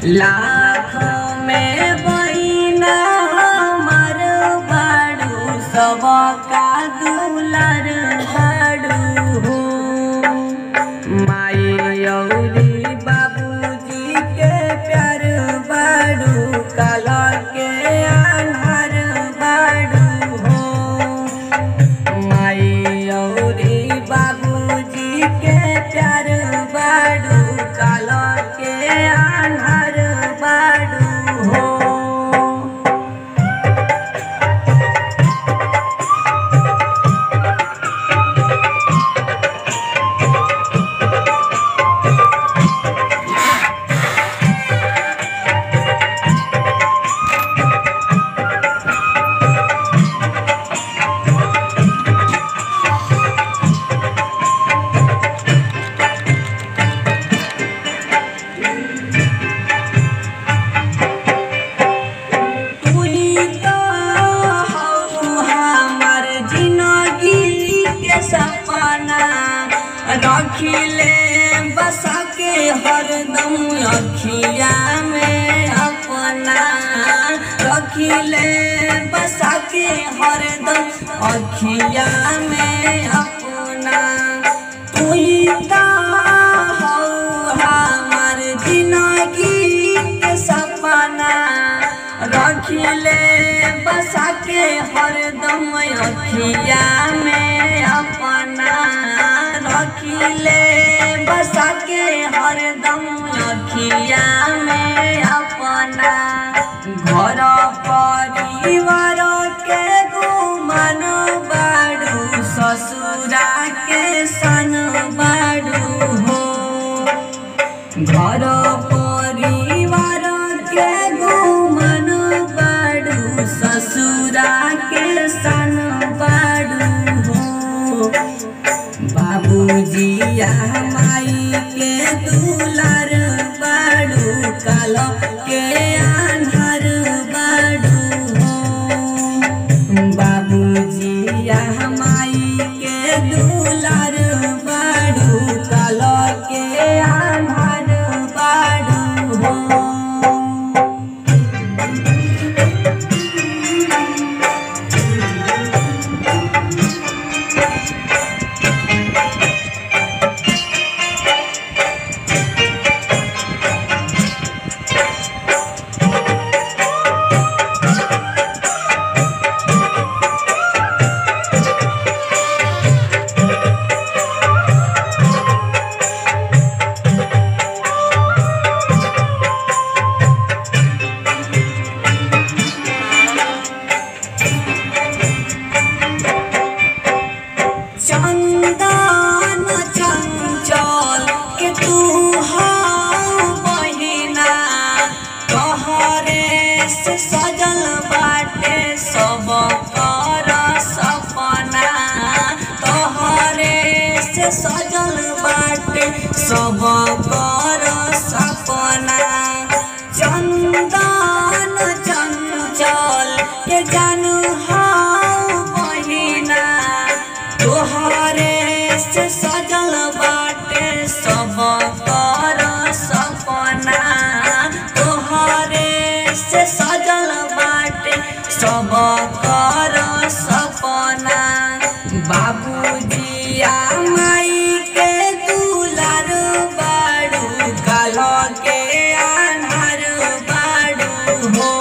लाखों में बहिना हमर बाड़ू सबका दुलार बाड़ू हो। माई अउरी बाबूजी के प्यार बाड़ू काला के आन्हर बाड़ू हो। माई अउरी बाबूजी के प्यार बाड़ू काला के आन्हर बाड़ू हो। रखिले बसा के हरदम अखिया में अपना, रखिले बसा के हरदम अखिया में अपना। तू ही तो हो हमार जिंदगी के सपना, रखिले बसा के हरदम अखिया में अपना। रखिले बसा के हरदम अखिया में अपना। घर परिवार के गुमान बाड़ू ससुरा के सन बाड़ू हो। घर परिवार के गुमान बाड़ू ससुरा के सन बाड़ू हो। बाबूजिया माई के दुलार बाड़ू काला के आन्हर बाड़ू हो। बाबूजिया माई के दुलार बाड़ू काला के आन्हर बाड़ू हो। चंदन चंचल के तू हो बहिना, तोहरे से सजल बाटे सब कर सपना। तोहरे से सजल बाटे सब कर सपना। से सजल बाटे सब कर सपना। बाबूजी आ माई के दुलार बाड़ू काल के अन्हार बाड़ू हो।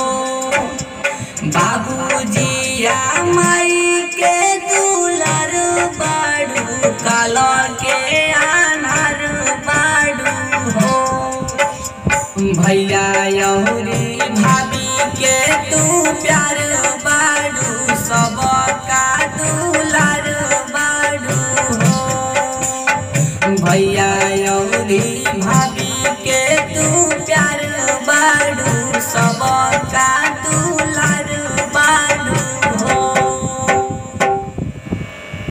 बाबूजी आ माई के दुलार बाड़ू काल के अन्हार बाड़ू हो। भैया यौरी भाभी के तू प्यार बाड़ू सब का दुलार बाड़ू हो। भैया यौरी भाभी के तू प्यार बाड़ू सब